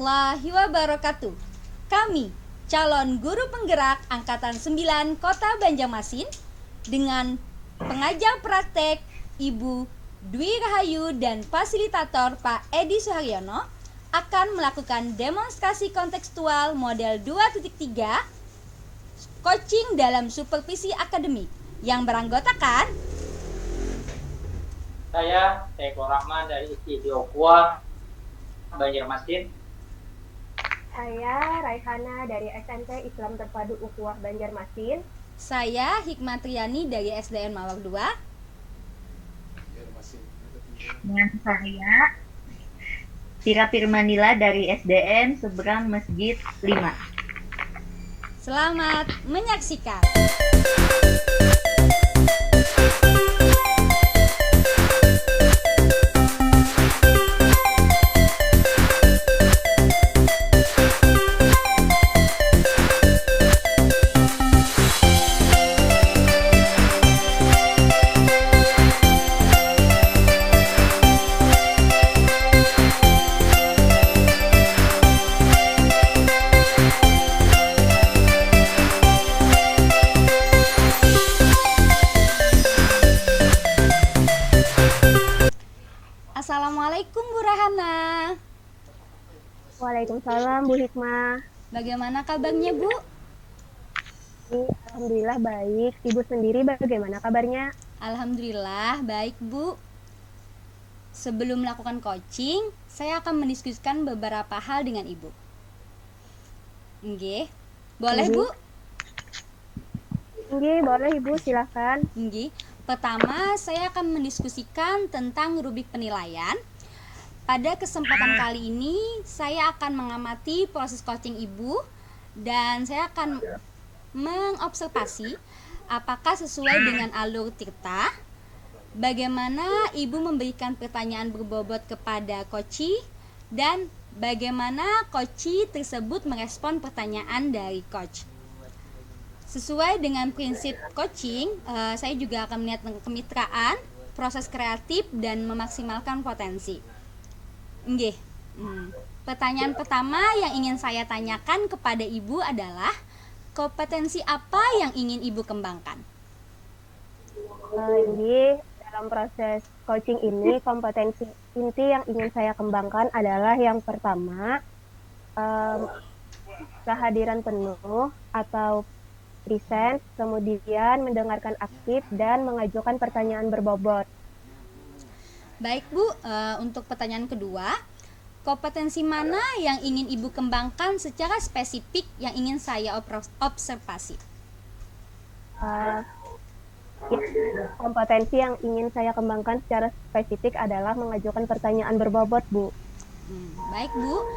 warahmatullahi wabarakatuh. Kami, calon guru penggerak Angkatan 9 Kota Banjarmasin, dengan pengajar praktek Ibu Dwi Rahayu dan fasilitator Pak Edi Suharyono, akan melakukan demonstrasi kontekstual model 2.3 coaching dalam supervisi akademik yang beranggotakan Saya Eko Rahman dari Studio Kuah Banjarmasin. Saya Raihana dari SMP Islam Terpadu Ukhuwah Banjarmasin. Saya Hikmatriani dari SDN Mawar 2. Dengan saya Tira Firmanila dari SDN Seberang Masjid 5. Selamat menyaksikan. Assalamualaikum Bu Rahana. Waalaikumsalam Bu Hikmah. Bagaimana kabarnya Bu? Alhamdulillah baik. Ibu sendiri bagaimana kabarnya? Alhamdulillah baik Bu. Sebelum melakukan coaching, saya akan mendiskusikan beberapa hal dengan Ibu. Nggih. Boleh Bu? Nggih, boleh Ibu, silakan. Nggih. Pertama, saya akan mendiskusikan tentang rubrik penilaian. Pada kesempatan kali ini, saya akan mengamati proses coaching Ibu dan saya akan mengobservasi apakah sesuai dengan alur Tirta, bagaimana Ibu memberikan pertanyaan berbobot kepada coachi, dan bagaimana coachi tersebut merespon pertanyaan dari coach. Sesuai dengan prinsip coaching, saya juga akan melihat kemitraan, proses kreatif, dan memaksimalkan potensi. Nggih. Pertanyaan pertama yang ingin saya tanyakan kepada Ibu adalah kompetensi apa yang ingin Ibu kembangkan? Nggih, dalam proses coaching ini kompetensi inti yang ingin saya kembangkan adalah yang pertama, kehadiran penuh atau present, kemudian mendengarkan aktif dan mengajukan pertanyaan berbobot. Baik Bu, untuk pertanyaan kedua, kompetensi mana yang ingin Ibu kembangkan secara spesifik yang ingin saya observasi? Kompetensi yang ingin saya kembangkan secara spesifik adalah mengajukan pertanyaan berbobot, Bu. Baik Bu,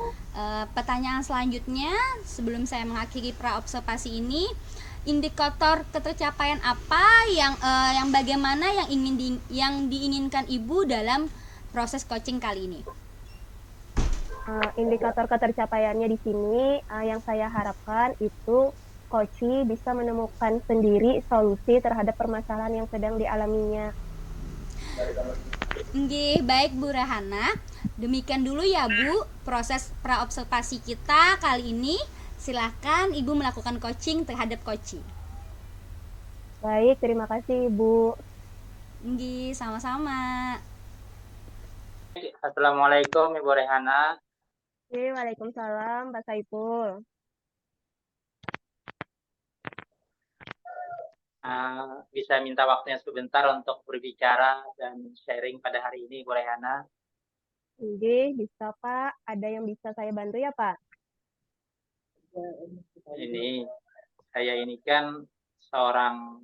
pertanyaan selanjutnya sebelum saya mengakhiri praobservasi ini, indikator ketercapaian apa yang bagaimana yang diinginkan Ibu dalam proses coaching kali ini? Indikator ketercapaiannya di sini yang saya harapkan itu coachi bisa menemukan sendiri solusi terhadap permasalahan yang sedang dialaminya. Nggih, baik Bu Rahana. Demikian dulu ya Bu proses praobservasi kita kali ini. Silakan Ibu melakukan coaching terhadap coachi. Baik, terima kasih Ibu. Nggih, sama-sama. Assalamualaikum Ibu Rehana. Waalaikumsalam Pak Saiful. Bisa minta waktunya sebentar untuk berbicara dan sharing pada hari ini Ibu Rehana? Nggih, bisa Pak. Ada yang bisa saya bantu ya Pak? Saya ini kan seorang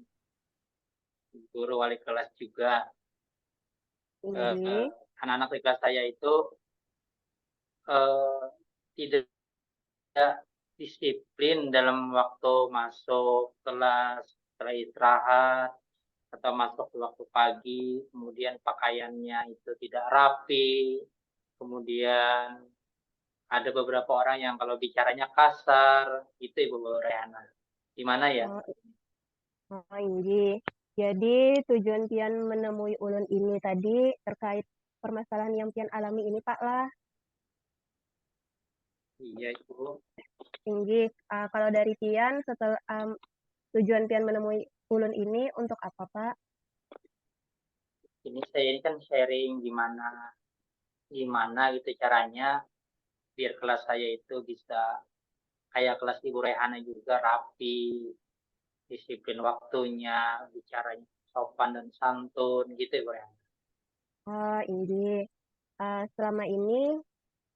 guru wali kelas juga. Anak-anak di kelas saya itu tidak disiplin dalam waktu masuk kelas, setelah istirahat, atau masuk di waktu pagi, kemudian pakaiannya itu tidak rapi, kemudian ada beberapa orang yang kalau bicaranya kasar, itu Ibu Rehana. Gimana ya? Nggih. Jadi tujuan pian menemui ulun ini tadi terkait permasalahan yang pian alami ini Pak lah. Iya, Ibu. Tinggi. Kalau dari Pian, setelah tujuan Pian menemui Ulun ini untuk apa, Pak? Ini kan sharing gimana gitu caranya biar kelas saya itu bisa kayak kelas Ibu Rehana juga rapi, disiplin waktunya, bicaranya sopan dan santun gitu Ibu Rehana. Oh, ini. Selama ini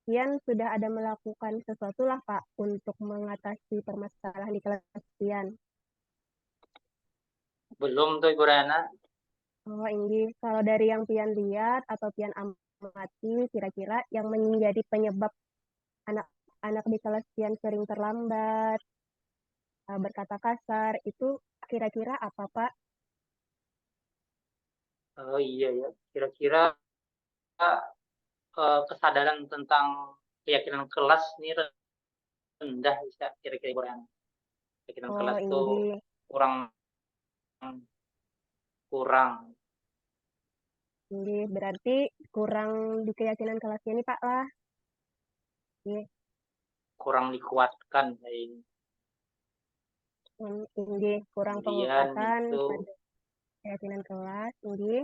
Pian sudah ada melakukan sesuatu lah, Pak, untuk mengatasi permasalahan di kelas Pian. Belum tuh Ibu Rehana. Oh, ini. Kalau dari yang Pian lihat atau Pian amati, kira-kira yang menjadi penyebab anak-anak di kelas Pian sering terlambat, berkata kasar, itu kira-kira apa, Pak? Oh iya ya, kira-kira kesadaran tentang keyakinan kelas ini rendah bisa kira-kira Ibu Rehana. Keyakinan Oh, kelas tuh ini. kurang kurang Ini berarti kurang di keyakinan kelasnya nih, Pak lah. Iya. kurang dikuatkan kayak ini. Ini kurang Kemudian penguatan itu pada keyakinan kelas. Ini.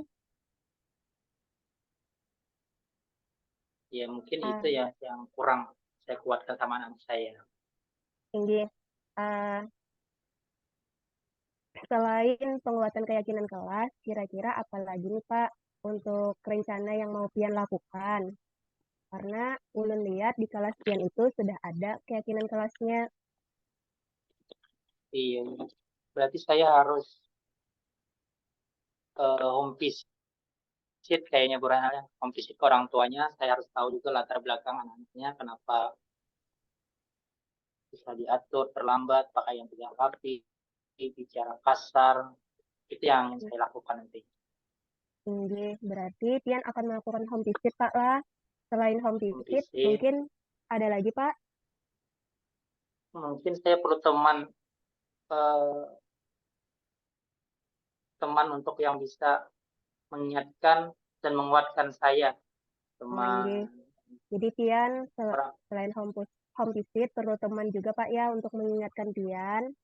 ya mungkin Ah, itu ya yang kurang saya kuatkan sama anak saya. ini. Ah, Selain penguatan keyakinan kelas, kira-kira apa lagi nih Pak untuk rencana yang mau Pian lakukan? Karena ulun lihat di kelas Pian itu sudah ada keyakinan kelasnya. Iya, berarti saya harus home visit kayaknya Bu Rana, home visit ke orang tuanya. Saya harus tahu juga latar belakang anaknya, kenapa bisa diatur terlambat, pakaian tidak rapi, bicara kasar. Itu yang ingin saya lakukan nanti. Ini berarti Pian akan melakukan home visit Pak lah. Selain home Home visit, visit, mungkin ada lagi Pak. mungkin saya perlu eh, teman untuk yang bisa mengingatkan dan menguatkan saya, Oh, ini. teman Jadi Pian orang. selain home visit perlu teman juga Pak ya untuk mengingatkan Pian.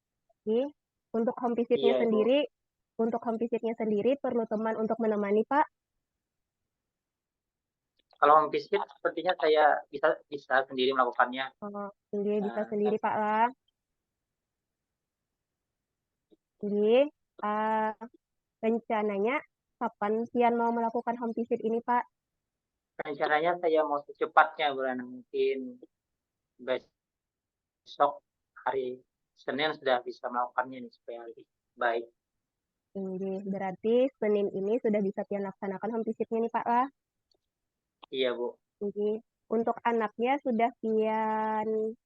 Nih, untuk home visitnya Iya Ibu. sendiri, untuk home visitnya sendiri perlu teman untuk menemani Pak. Kalau home visit, sepertinya saya bisa sendiri melakukannya. Oh, ini bisa Eh, sendiri Pak lah. Ini uh, rencananya kapan Pian mau melakukan home visit ini Pak? Rencananya saya mau secepatnya bulan mungkin besok hari Senin sudah bisa melakukannya nih supaya lebih baik. Ini berarti Senin ini sudah bisa Pian laksanakan home visitnya nih Pak lah. Iya Bu. Ini untuk anaknya sudah Pian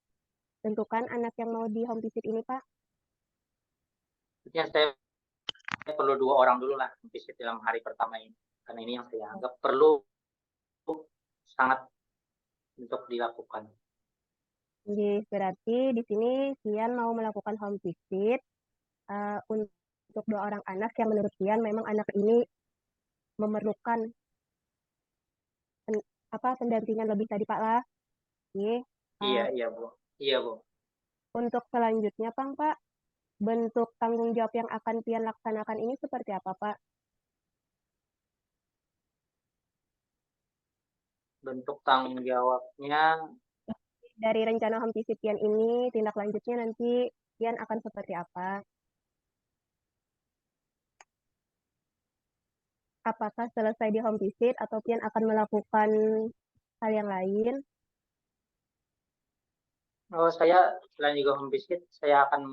tentukan anak yang mau di home visit ini Pak. Artinya saya perlu 2 orang dulu lah visit dalam hari pertama ini. Karena ini yang saya anggap perlu sangat untuk dilakukan. Jadi berarti di sini Pian mau melakukan home visit untuk 2 orang anak yang menurut Pian memang anak ini memerlukan pendampingan lebih tadi Pak lah. Oke. Iya, Uh, iya Bu. Iya Bu. untuk selanjutnya Pak, bentuk tanggung jawab yang akan Pian laksanakan ini seperti apa Pak? Bentuk tanggung jawabnya, Dari rencana home visit Pian ini, tindak lanjutnya nanti Pian akan seperti apa? Apakah selesai di home visit atau Pian akan melakukan hal yang lain? saya selain juga home visit, saya akan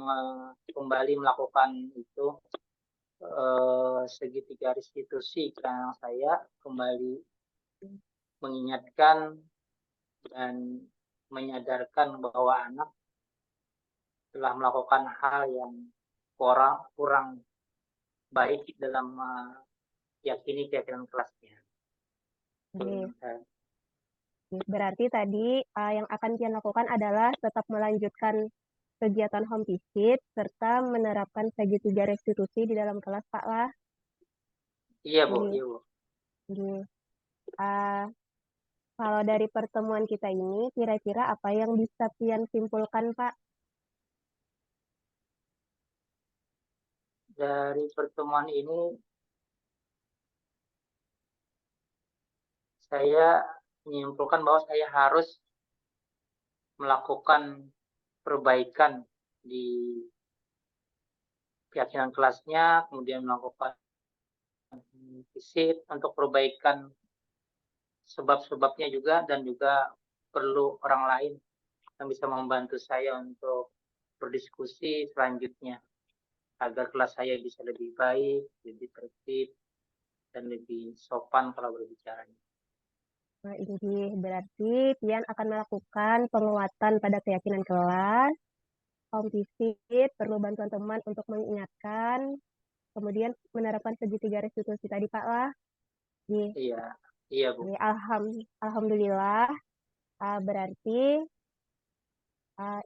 kembali melakukan itu segitiga restitusi karena saya kembali mengingatkan dan menyadarkan bahwa anak telah melakukan hal yang kurang baik dalam yakini keyakinan kelasnya. Oke. Berarti tadi yang akan Pian lakukan adalah tetap melanjutkan kegiatan home visit serta menerapkan segitiga restitusi di dalam kelas Pak lah. Iya Bu, Jadi, iya Bu. jadi, uh, Kalau dari pertemuan kita ini, kira-kira apa yang bisa Pian simpulkan, Pak? Dari pertemuan ini saya menyimpulkan bahwa saya harus melakukan perbaikan di keyakinan kelasnya, kemudian melakukan visit untuk perbaikan sebab-sebabnya juga, dan juga perlu orang lain yang bisa membantu saya untuk berdiskusi selanjutnya agar kelas saya bisa lebih baik, lebih tertib, dan lebih sopan kalau berbicara. Nah, ini berarti Pian akan melakukan penguatan pada keyakinan kelas, home visit, perlu bantuan teman untuk mengingatkan, kemudian menerapkan segitiga restitusi tadi, Pak lah. Iya, iya Bu. Alhamdulillah, berarti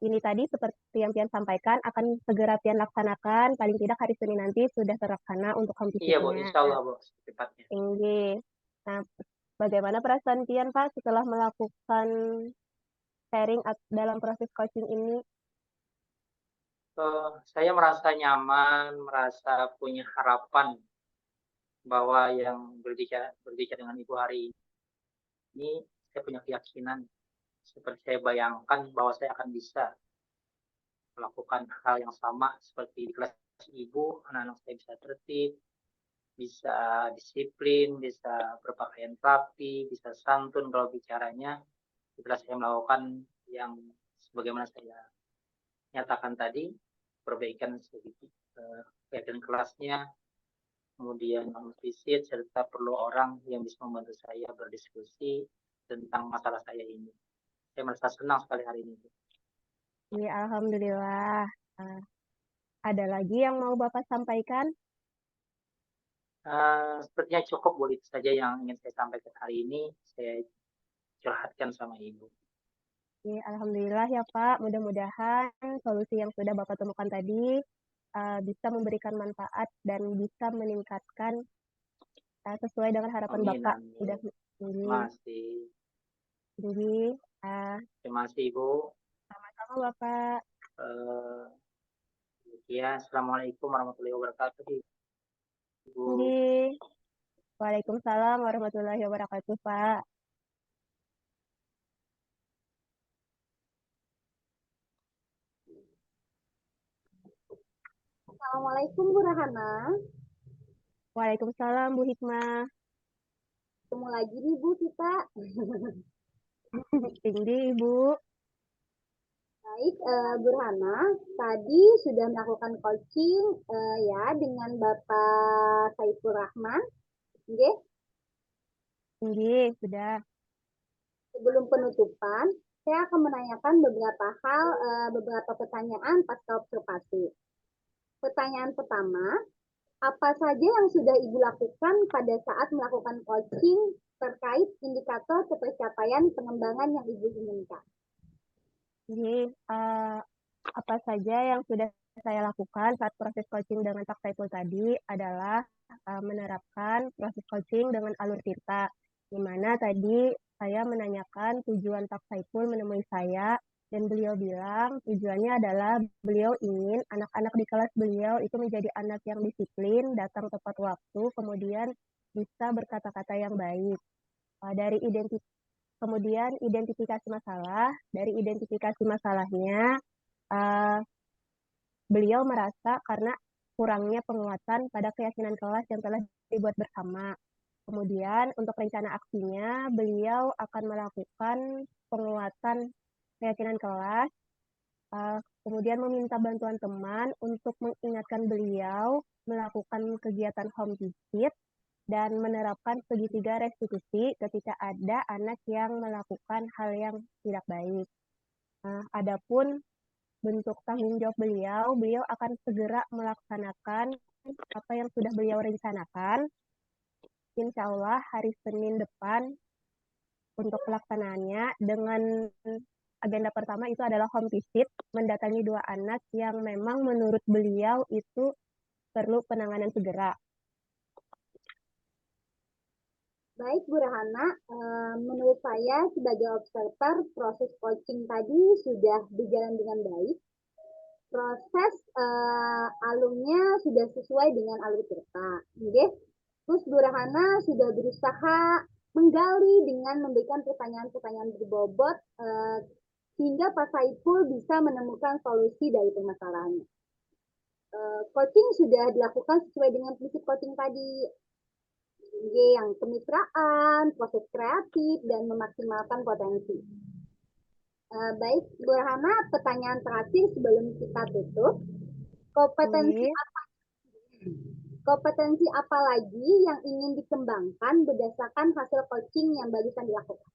ini tadi seperti yang Pian sampaikan akan segera Pian laksanakan, paling tidak hari Senin nanti sudah terlaksana untuk home Iya Bu, visit-nya. insya Allah Bu, secepatnya. Tinggi. Nah, bagaimana perasaan Pian, Pak, setelah melakukan sharing dalam proses coaching ini? Saya merasa nyaman, merasa punya harapan bahwa yang berbicara dengan Ibu hari ini, saya punya keyakinan seperti saya bayangkan bahwa saya akan bisa melakukan hal yang sama seperti di kelas Ibu. Anak-anak saya bisa tertib, bisa disiplin, bisa berpakaian rapi, bisa santun kalau bicaranya. Setelah saya melakukan yang sebagaimana saya nyatakan tadi, perbaikan sedikit kegiatan kelasnya, kemudian visit, serta perlu orang yang bisa membantu saya berdiskusi tentang masalah saya ini. Saya merasa senang sekali hari ini. Iya, alhamdulillah. Ada lagi yang mau Bapak sampaikan? Sepertinya cukup, Bu. Itu saja yang ingin saya sampaikan hari ini. Saya curhatkan sama Ibu. Iya, alhamdulillah ya Pak. Mudah-mudahan solusi yang sudah Bapak temukan tadi bisa memberikan manfaat dan bisa meningkatkan sesuai dengan harapan Amin, Bapak. amin. Sudah tinggi, Masih. tinggi. Terima kasih, Ibu. Sama-sama Bapak. Ya, Assalamualaikum warahmatullahi wabarakatuh, Ibu. Tinggi. Waalaikumsalam warahmatullahi wabarakatuh, Pak. Assalamualaikum Bu Rahana. Waalaikumsalam Bu Hikmah. Ketemu lagi nih Bu kita. Tinggi Ibu. Baik, Bu Rahana, tadi sudah melakukan coaching ya dengan Bapak Saiful Rahman. Oke. Tinggi, sudah. Sebelum penutupan, saya akan menanyakan beberapa hal, beberapa pertanyaan pasca observasi. Pertanyaan pertama, apa saja yang sudah Ibu lakukan pada saat melakukan coaching terkait indikator pencapaian pengembangan yang Ibu inginkan? Jadi, apa saja yang sudah saya lakukan saat proses coaching dengan Pak Saiful tadi adalah menerapkan proses coaching dengan alur cerita, di mana tadi saya menanyakan tujuan Pak Saiful menemui saya, dan beliau bilang tujuannya adalah beliau ingin anak-anak di kelas beliau itu menjadi anak yang disiplin, datang tepat waktu, kemudian bisa berkata-kata yang baik. Dari kemudian identifikasi masalah. Dari identifikasi masalahnya, beliau merasa karena kurangnya penguatan pada keyakinan kelas yang telah dibuat bersama. Kemudian untuk rencana aksinya, beliau akan melakukan penguatan keyakinan kelas, kemudian meminta bantuan teman untuk mengingatkan beliau melakukan kegiatan home visit, dan menerapkan segitiga restitusi ketika ada anak yang melakukan hal yang tidak baik. Adapun bentuk tanggung jawab beliau akan segera melaksanakan apa yang sudah beliau rencanakan. Insya Allah hari Senin depan untuk pelaksanaannya dengan agenda pertama itu adalah home visit, mendatangi 2 anak yang memang menurut beliau itu perlu penanganan segera. Baik, Bu Rahana, menurut saya sebagai observer, proses coaching tadi sudah berjalan dengan baik. Proses alurnya sudah sesuai dengan alur cerita. Okay? Terus Bu Rahana sudah berusaha menggali dengan memberikan pertanyaan-pertanyaan berbobot sehingga Pak Saiful bisa menemukan solusi dari permasalahannya. Coaching sudah dilakukan sesuai dengan prinsip coaching tadi, yang kemitraan, proses kreatif, dan memaksimalkan potensi. Baik, Bu Rahana, pertanyaan terakhir sebelum kita tutup. Kompetensi kompetensi apa lagi yang ingin dikembangkan berdasarkan hasil coaching yang barusan dilakukan?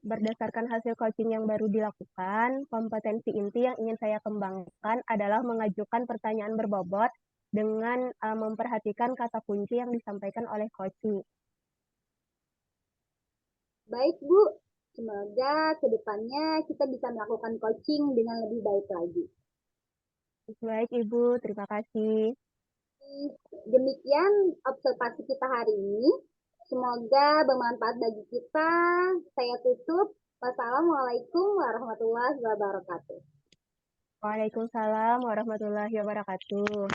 Berdasarkan hasil coaching yang baru dilakukan, kompetensi inti yang ingin saya kembangkan adalah mengajukan pertanyaan berbobot dengan memperhatikan kata kunci yang disampaikan oleh coaching. Baik, Bu. Semoga kedepannya kita bisa melakukan coaching dengan lebih baik lagi. Baik, Ibu. Terima kasih. Demikian observasi kita hari ini. Semoga bermanfaat bagi kita. Saya tutup. Wassalamualaikum warahmatullahi wabarakatuh. Waalaikumsalam warahmatullahi wabarakatuh.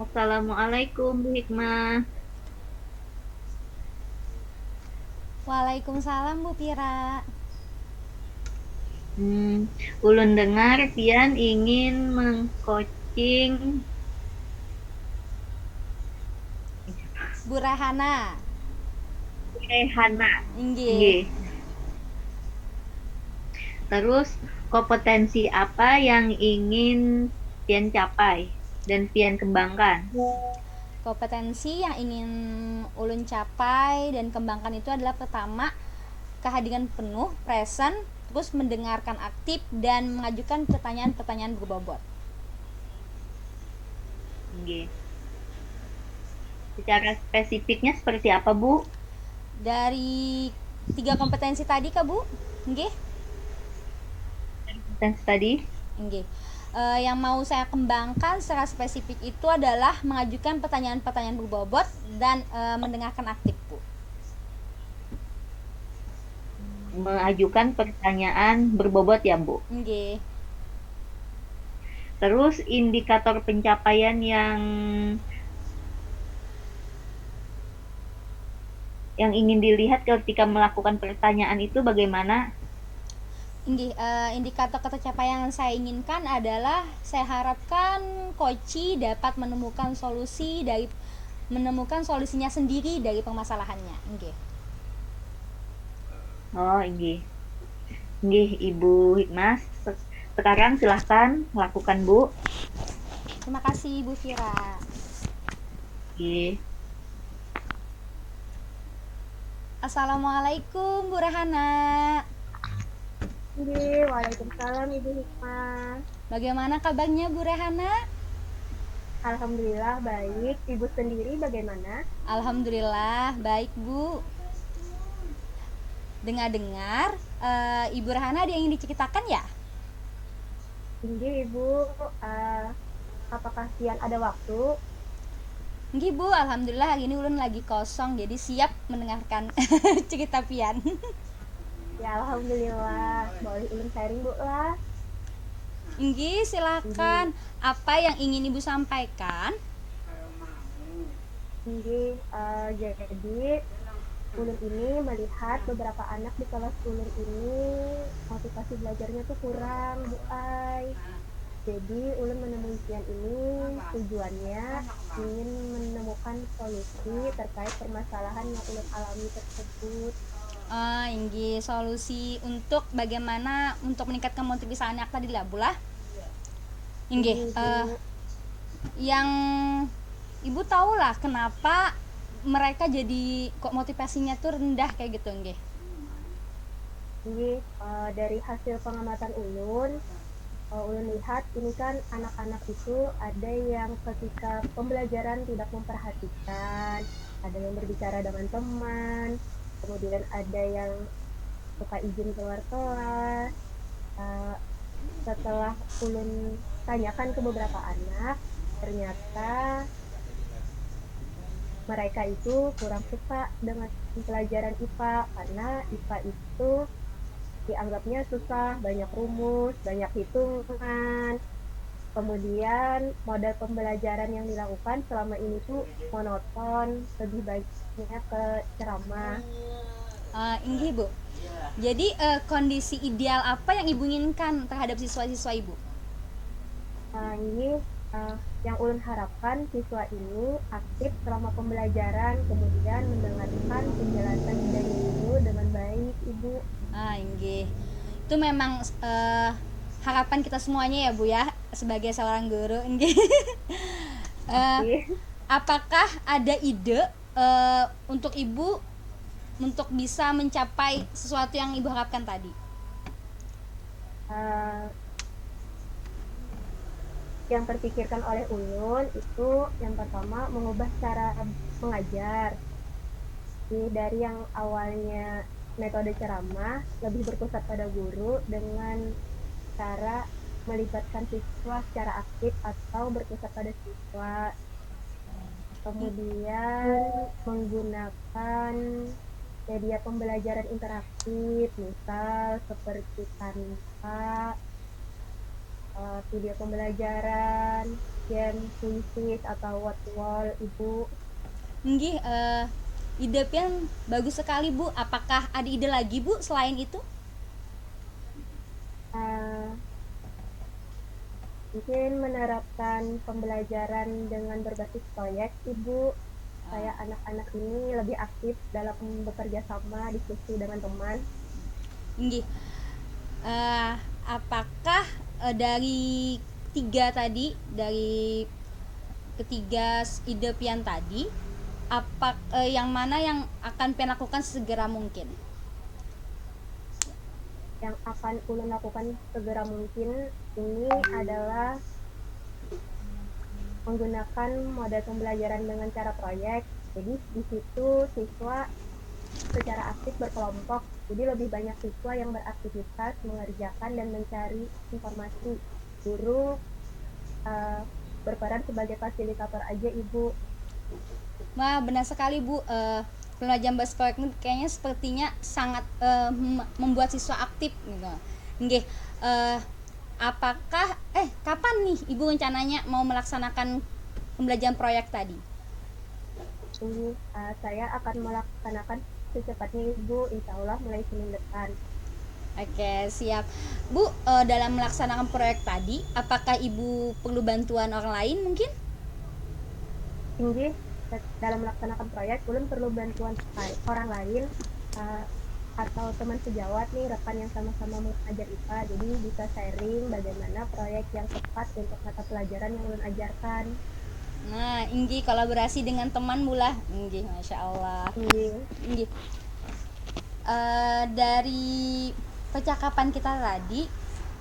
Assalamualaikum Bu Hikmah. Waalaikumsalam Bu Pira. Ulun dengar pian ingin mengcoaching Bu Rahana. Rehana. Inggih. Nggih. Terus kompetensi apa yang ingin pian capai dan pian kembangkan? Kompetensi yang ingin ulun capai dan kembangkan itu adalah pertama, kehadiran penuh, present, terus mendengarkan aktif dan mengajukan pertanyaan-pertanyaan berbobot. Nggih. Secara spesifiknya seperti apa, Bu? Dari 3 kompetensi tadi Kak Bu? Nggih? Kompetensi tadi? Nggih. Yang mau saya kembangkan secara spesifik itu adalah mengajukan pertanyaan-pertanyaan berbobot dan mendengarkan aktif, Bu. Mengajukan pertanyaan berbobot ya, Bu? Nggih. Terus indikator pencapaian yang ingin dilihat ketika melakukan pertanyaan itu bagaimana? Indikator pencapaian yang saya inginkan adalah saya harapkan coachi dapat menemukan solusinya sendiri dari permasalahannya. Nggih. Oh, nggih. Nggih, Ibu Hikmah. Sekarang silahkan lakukan, Bu. Terima kasih Bu Fira. Nggih. Assalamualaikum Bu Rahana. Waalaikumsalam Ibu Hikmah. Bagaimana kabarnya Bu Rahana? Alhamdulillah baik. Ibu sendiri bagaimana? Alhamdulillah baik Bu. Dengar-dengar Ibu Rahana ada yang ingin diceritakan ya? Ini Ibu, apakah Pian ada waktu? Nggih Bu, alhamdulillah hari ini ulun lagi kosong jadi siap mendengarkan cerita Pian. Ya alhamdulillah, boleh ulun sharing Bu lah. Nggih, silakan. Apa yang ingin Ibu sampaikan? Nggih, jadi ulun ini melihat beberapa anak di kelas ulun ini motivasi belajarnya tuh kurang, Bu Ai. Jadi ulun menemui Pian ini tujuannya ingin menemukan solusi terkait permasalahan yang ulun alami tersebut. Inggih, solusi untuk bagaimana untuk meningkatkan motivasi anak tadi lah Bu lah. Inggih, yang Ibu tahu lah kenapa mereka jadi kok motivasinya tuh rendah kayak gitu nggih. Nggih, dari hasil pengamatan ulun lihat ini kan anak-anak itu ada yang ketika pembelajaran tidak memperhatikan, ada yang berbicara dengan teman, kemudian ada yang suka izin keluar kelas, setelah ulun tanyakan ke beberapa anak, ternyata mereka itu kurang suka dengan pelajaran IPA karena IPA itu dianggapnya susah, banyak rumus, banyak hitungan. Kemudian model pembelajaran yang dilakukan selama ini tuh monoton, lebih banyak ke ceramah. Inggih Bu. Jadi kondisi ideal apa yang Ibu inginkan terhadap siswa-siswa Ibu? Ini yang ulun harapkan siswa ini aktif selama pembelajaran, kemudian mendengarkan penjelasan dari guru dengan baik, Ibu. Inggih. Itu memang harapan kita semuanya ya Bu ya, sebagai seorang guru. Inggih. Oke. Apakah ada ide untuk Ibu untuk bisa mencapai sesuatu yang Ibu harapkan tadi? Uh, yang terpikirkan oleh ulun itu yang pertama mengubah cara mengajar. Jadi dari yang awalnya metode ceramah lebih berpusat pada guru dengan cara melibatkan siswa secara aktif atau berpusat pada siswa. Kemudian menggunakan media pembelajaran interaktif, misal seperti Canva, video pembelajaran, game, kuisis, atau what wall, Ibu. Nggih, ide pian bagus sekali Bu. Apakah ada ide lagi Bu selain itu? Mungkin menerapkan pembelajaran dengan berbasis proyek, Ibu. Supaya anak-anak ini lebih aktif dalam bekerja sama, diskusi dengan teman. Nggih. Apakah dari ketiga ide pian tadi, yang mana yang akan pian lakukan segera mungkin? Yang akan ulun lakukan segera mungkin ini adalah menggunakan model pembelajaran dengan cara proyek. Jadi di situ siswa secara aktif berkelompok. Jadi lebih banyak siswa yang beraktivitas, mengerjakan dan mencari informasi. Guru berperan sebagai fasilitator aja, Ibu. Wah, benar sekali Bu. Pembelajaran berbasis proyek ini kayaknya sepertinya sangat membuat siswa aktif gitu. Nggih. Apakah kapan nih Ibu rencananya mau melaksanakan pembelajaran proyek tadi? Ini saya akan melaksanakan secepatnya, Ibu, insya Allah mulai Senin depan. Oke, siap Bu. Dalam melaksanakan proyek tadi, apakah Ibu perlu bantuan orang lain mungkin? Tinggi dalam melaksanakan proyek ulun perlu bantuan orang lain atau teman sejawat nih, rekan yang sama-sama mengajar IPA, jadi bisa sharing bagaimana proyek yang tepat untuk mata pelajaran yang ulun ajarkan. Nah, Inggi kolaborasi dengan teman mula. Inggi, Masya Allah. Inggi. Dari percakapan kita tadi,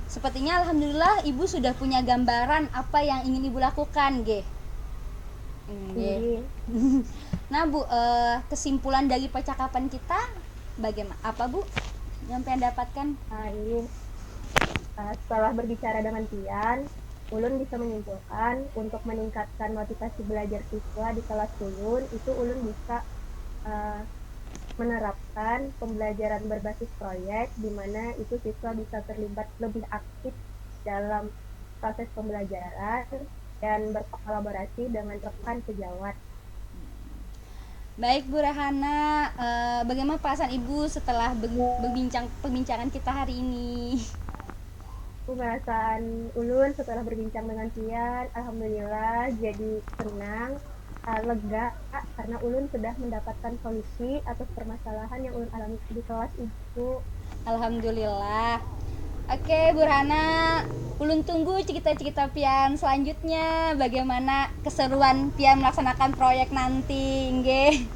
sepertinya alhamdulillah Ibu sudah punya gambaran apa yang ingin Ibu lakukan, G. Nah Bu, kesimpulan dari percakapan kita bagaimana? Apa Bu yang pengen dapatkan? Setelah berbicara dengan Tian, ulun bisa menyimpulkan untuk meningkatkan motivasi belajar siswa di kelas ulun, itu ulun bisa menerapkan pembelajaran berbasis proyek, di mana itu siswa bisa terlibat lebih aktif dalam proses pembelajaran dan berkolaborasi dengan rekan sejawat. Baik Bu Rahana, bagaimana perasaan Ibu setelah perbincangan kita hari ini? Perasaan ulun setelah berbincang dengan Tian, alhamdulillah jadi tenang, lega, karena ulun sudah mendapatkan solusi atas permasalahan yang ulun alami di kelas itu. Alhamdulillah. Oke Bu Rahana, ulun tunggu cerita-cerita pian selanjutnya, bagaimana keseruan pian melaksanakan proyek nanti, nggih.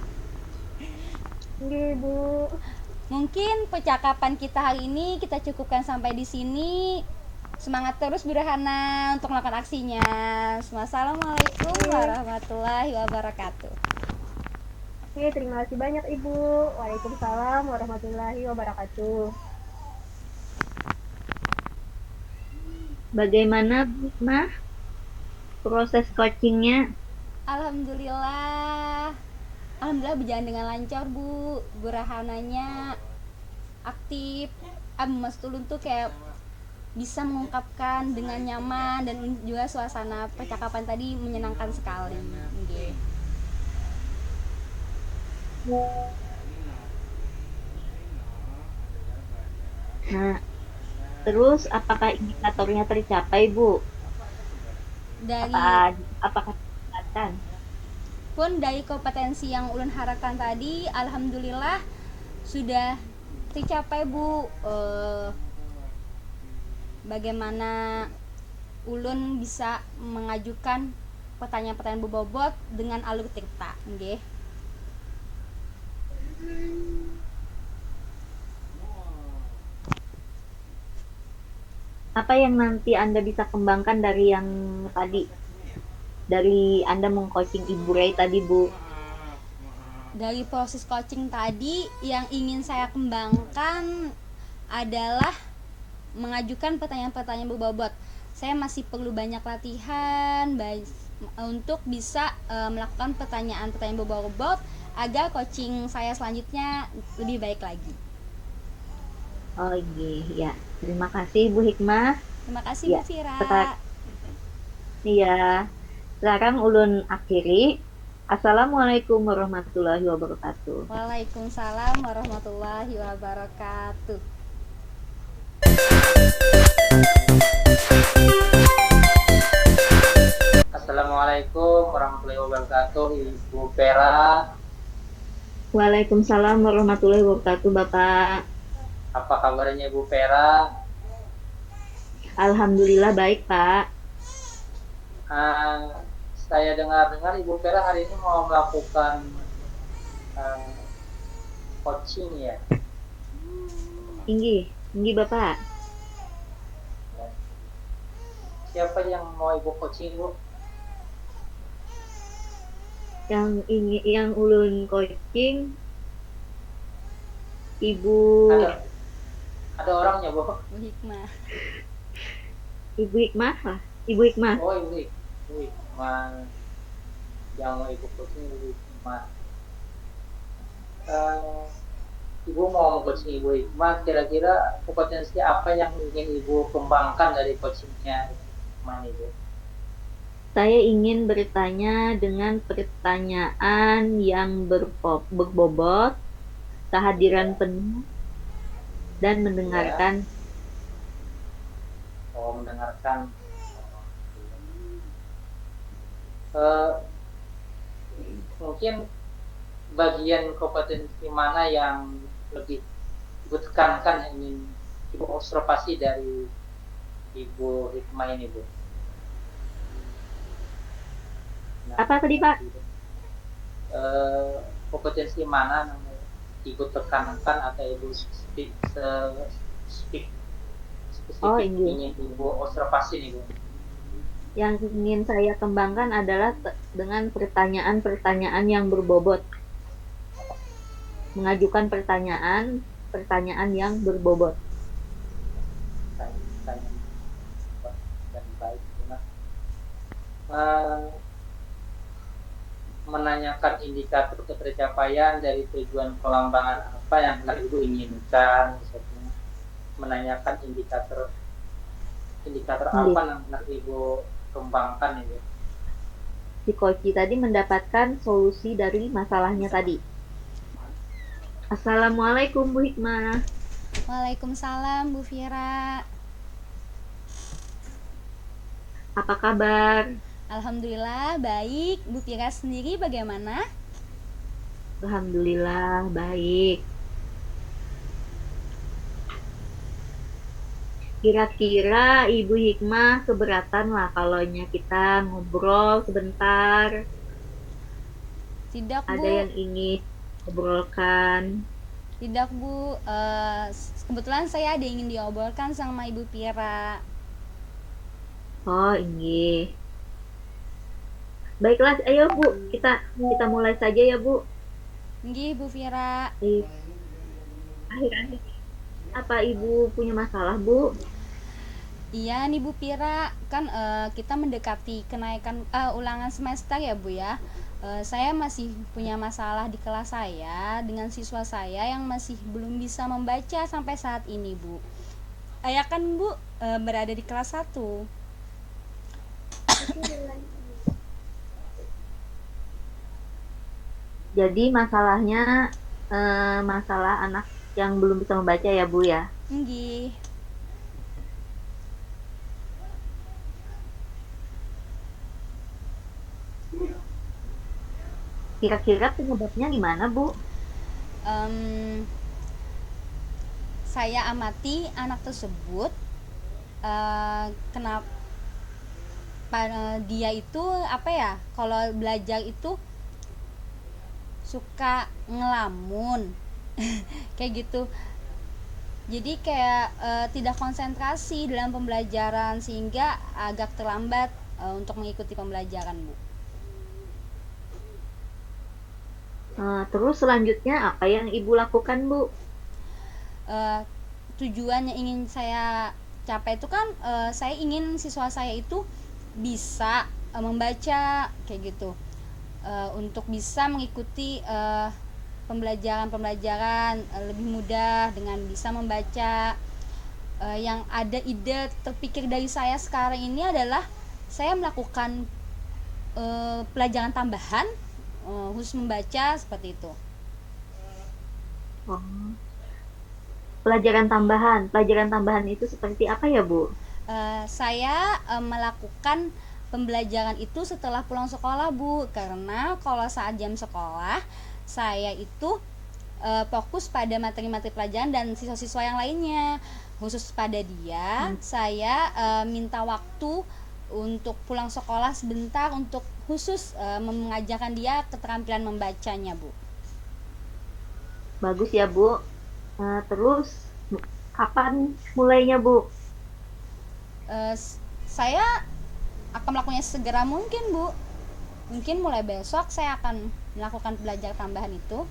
Nggih, Bu. Mungkin percakapan kita hari ini kita cukupkan sampai di sini. Semangat terus Bu Rahana untuk melakukan aksinya. Wassalamualaikum warahmatullahi wabarakatuh. Oke, terima kasih banyak Ibu. Waalaikumsalam warahmatullahi wabarakatuh. Bagaimana Bu Hikmah proses coachingnya? Alhamdulillah. Alhamdulillah berjalan dengan lancar, Bu. Bu Rahananya aktif. Mas Tulun tuh kayak bisa mengungkapkan dengan nyaman dan juga suasana percakapan tadi menyenangkan sekali. Nggih. Nah, terus apakah indikatornya tercapai, Bu? Dari Apakah kelihatan? pun dari kompetensi yang ulun harapkan tadi, alhamdulillah sudah tercapai, Bu. Bagaimana ulun bisa mengajukan pertanyaan-pertanyaan berbobot dengan alur cerita, nggih. Apa yang nanti Anda bisa kembangkan dari yang tadi? Dari Anda mengcoaching Ibu Ray tadi, Bu. Dari proses coaching tadi yang ingin saya kembangkan adalah mengajukan pertanyaan-pertanyaan berbobot. Saya masih perlu banyak latihan untuk bisa melakukan pertanyaan-pertanyaan berbobot agar coaching saya selanjutnya lebih baik lagi. Oh iya, terima kasih Bu Hikmah. Terima kasih, Ya, Bu Fira. Iya, sekarang ulun akhiri. Assalamualaikum warahmatullahi wabarakatuh. Waalaikumsalam warahmatullahi wabarakatuh. Assalamualaikum warahmatullahi wabarakatuh, Ibu Vera. Waalaikumsalam warahmatullahi wabarakatuh, Bapak. Apa kabarnya Ibu Vera? Alhamdulillah baik, Pak. Saya dengar-dengar Ibu Vera hari ini mau melakukan coaching ya. Tinggi Bapak. Siapa yang mau Ibu coaching, Bu? Yang ulun coaching Ibu Ada orangnya, Bu? Bu Hikmah. Ibu Hikmah lah. Ibu Hikmah. Oh, Ibu Hikmah. Yang mau Ibu coaching Ibu Hikmah. Ibu mau coaching Ibu Hikmah, kira-kira kompetensi apa yang ingin Ibu kembangkan dari coachingnya Hikmah Ibu? Saya ingin bertanya dengan pertanyaan yang berbobot, kehadiran penuh, dan mendengarkan. Oh, mendengarkan. Mungkin bagian kompetensi mana yang lebih Ibu tekankan yang ingin Ibu observasi dari Ibu Hikmah ini, Bu? Apa tadi, Pak? Kompetensi mana yang Ibu tekankan atau Ibu spesifik ingin Ibu observasi nih, Bu? Yang ingin saya kembangkan adalah dengan pertanyaan-pertanyaan yang berbobot. Mengajukan pertanyaan yang berbobot. Baik. Menanyakan indikator ketercapaian dari tujuan pelambangan apa yang Ibu inginkan, misalnya menanyakan indikator apa yang Ibu kembangkan ini. Si Koci tadi mendapatkan solusi dari masalahnya tadi. Assalamualaikum Bu Hikmah. Waalaikumsalam Bu Fira. Apa kabar? Alhamdulillah baik. Bu Fira sendiri bagaimana? Alhamdulillah baik. Kira-kira Ibu Hikmah keberatan lah kalau kita ngobrol sebentar. Tidak, Bu. Ada yang ingin ngobrolkan? Tidak, Bu. Kebetulan saya ada yang ingin diobrolkan sama Ibu Fira. Oh, ini. Baiklah, ayo Bu, kita mulai saja ya Bu. Nggih, Bu Fira. Akhir-akhir apa Ibu punya masalah, Bu? Iya nih Bu Pira, kan kita mendekati kenaikan ulangan semester ya Bu ya. Saya masih punya masalah di kelas saya dengan siswa saya yang masih belum bisa membaca sampai saat ini Bu. Ayah kan Bu berada di kelas 1. Jadi masalahnya masalah anak yang belum bisa membaca ya Bu ya. Nggih. Kira-kira penyebabnya gimana Bu? Em, saya amati anak tersebut kenapa dia itu apa ya, kalau belajar itu suka ngelamun kayak gitu. Jadi kayak tidak konsentrasi dalam pembelajaran sehingga agak terlambat untuk mengikuti pembelajaran Bu. Terus selanjutnya apa yang Ibu lakukan Bu? Eh, Tujuan yang ingin saya capai itu kan saya ingin siswa saya itu bisa membaca kayak gitu. Untuk bisa mengikuti pembelajaran lebih mudah dengan bisa membaca. Yang ada ide terpikir dari saya sekarang ini adalah saya melakukan pelajaran tambahan khusus membaca seperti itu. Oh, pelajaran tambahan itu seperti apa ya Bu? Saya melakukan pembelajaran itu setelah pulang sekolah Bu, karena kalau saat jam sekolah saya itu fokus pada materi-materi pelajaran dan siswa-siswa yang lainnya. Khusus pada dia saya minta waktu untuk pulang sekolah sebentar untuk khusus mengajarkan dia keterampilan membacanya Bu. Bagus ya Bu. Terus kapan mulainya Bu? Saya akan melakukannya segera mungkin Bu. Mungkin mulai besok saya akan melakukan belajar tambahan itu.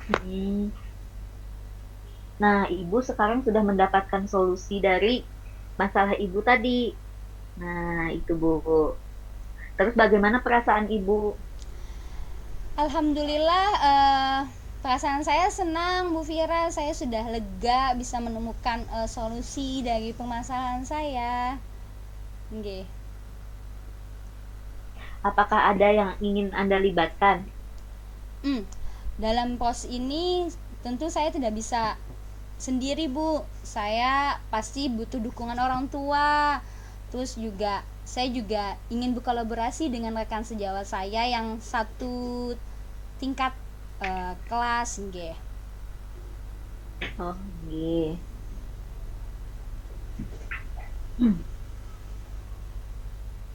Hmm. Nah, Ibu sekarang sudah mendapatkan solusi dari masalah Ibu tadi. Nah, itu Bu. Terus bagaimana perasaan Ibu? Alhamdulillah, perasaan saya senang Bu Fira, saya sudah lega bisa menemukan solusi dari permasalahan saya. Nggih. Apakah ada yang ingin Anda libatkan? Dalam pos ini tentu saya tidak bisa sendiri Bu, saya pasti butuh dukungan orang tua. Terus juga saya juga ingin berkolaborasi dengan rekan sejawat saya yang satu tingkat kelas nggih. Oh, iya.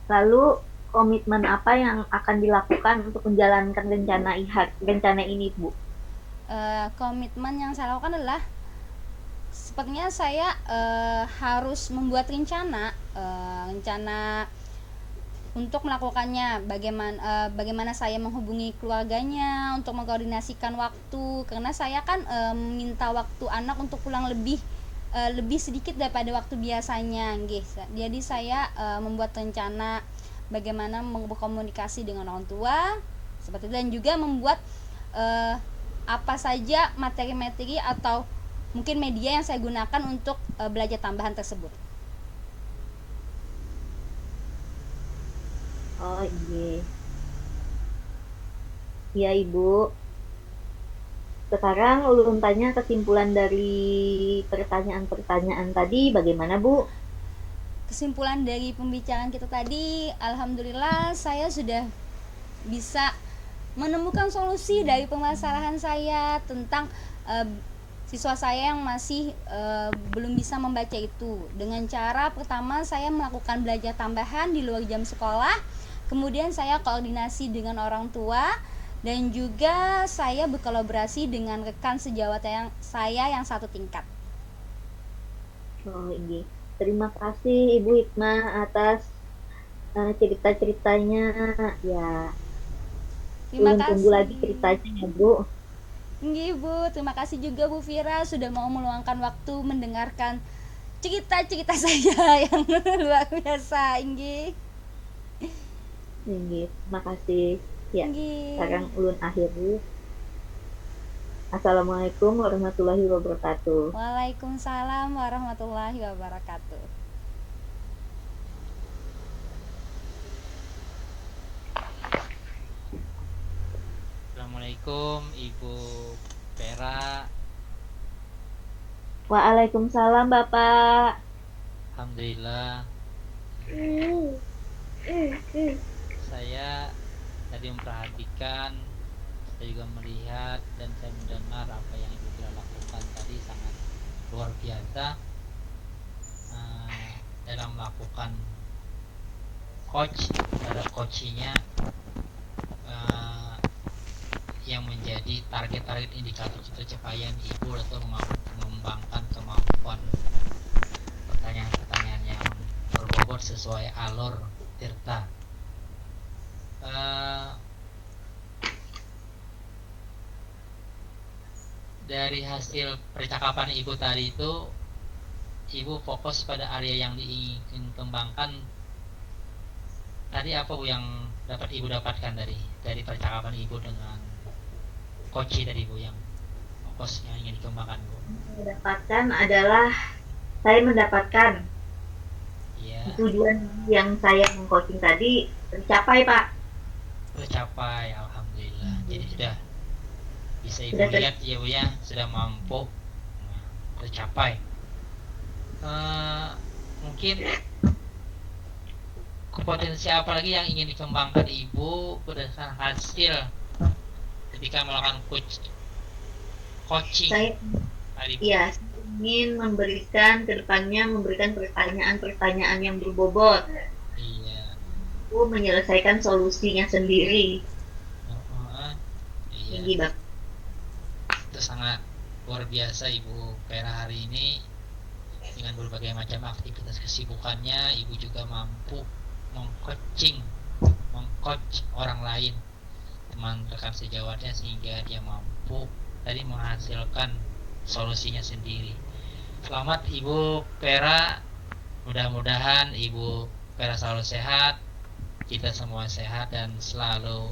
Lalu komitmen apa yang akan dilakukan untuk menjalankan rencana ini, Bu? Komitmen yang saya lakukan adalah sepertinya saya harus membuat rencana untuk melakukannya, bagaimana saya menghubungi keluarganya untuk mengkoordinasikan waktu, karena saya kan minta waktu anak untuk pulang lebih sedikit daripada waktu biasanya nggih. Jadi saya membuat rencana bagaimana berkomunikasi dengan orang tua seperti itu, dan juga membuat apa saja materi-materi atau mungkin media yang saya gunakan untuk belajar tambahan tersebut. Oh, iya. Iya, Ibu. Sekarang ulun tanya kesimpulan dari pertanyaan-pertanyaan tadi bagaimana, Bu? Kesimpulan dari pembicaraan kita tadi, alhamdulillah saya sudah bisa menemukan solusi dari permasalahan saya tentang siswa saya yang masih belum bisa membaca itu. Dengan cara pertama saya melakukan belajar tambahan di luar jam sekolah, kemudian saya koordinasi dengan orang tua, dan juga saya berkolaborasi dengan rekan sejawat saya yang satu tingkat. Oh, iya. Terima kasih Ibu Hikmah atas cerita-ceritanya. Ya, Terima ulun tunggu kasih. lagi ceritanya ya, Bu. Nggih Bu, terima kasih juga Bu Fira sudah mau meluangkan waktu mendengarkan cerita-cerita saya yang luar biasa, inggih. Inggih, makasih. Ya, Inggih. sekarang ulun akhiri. Assalamualaikum warahmatullahi wabarakatuh. Waalaikumsalam warahmatullahi wabarakatuh. Assalamualaikum Ibu Vera. Waalaikumsalam Bapak. Alhamdulillah saya tadi memperhatikan, saya juga melihat dan saya mendengar apa yang Ibu Vera lakukan tadi sangat luar biasa dalam melakukan pada coachingnya yang menjadi target-target indikator pencapaian Ibu atau mengembangkan kemampuan pertanyaan-pertanyaan yang berbobot sesuai alur tirta. Dari hasil percakapan Ibu tadi itu, Ibu fokus pada area yang diingin kembangkan. Tadi apa Bu yang dapat Ibu dapatkan dari percakapan Ibu dengan coach tadi Bu, yang fokus yang ingin dikembangkan Bu? Saya mendapatkan Iya. tujuan yang saya mengcoaching tadi tercapai Pak. Tercapai, alhamdulillah. Jadi sudah bisa Ibu Sudah lihat ya Bu ya, sudah mampu tercapai. Mungkin potensi apa lagi yang ingin dikembangkan Ibu berdasarkan hasil ketika melakukan coaching Saya tadi Bu? Iya, ingin kedepannya memberikan pertanyaan-pertanyaan yang berbobot. Iya. Aku menyelesaikan solusinya sendiri. Iya. Tinggi Bapak. Itu sangat luar biasa Ibu Vera hari ini. Dengan berbagai macam aktivitas kesibukannya, Ibu juga mampu mengcoach orang lain, teman rekan sejawatnya, sehingga dia mampu tadi menghasilkan solusinya sendiri. Selamat Ibu Vera, mudah-mudahan Ibu Vera selalu sehat, kita semua sehat dan selalu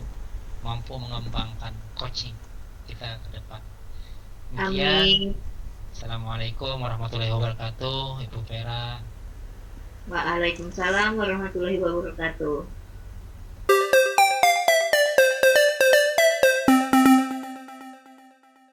mampu mengembangkan coaching kita ke depan. Amin. Assalamualaikum warahmatullahi wabarakatuh Ibu Vera. Waalaikumsalam warahmatullahi wabarakatuh.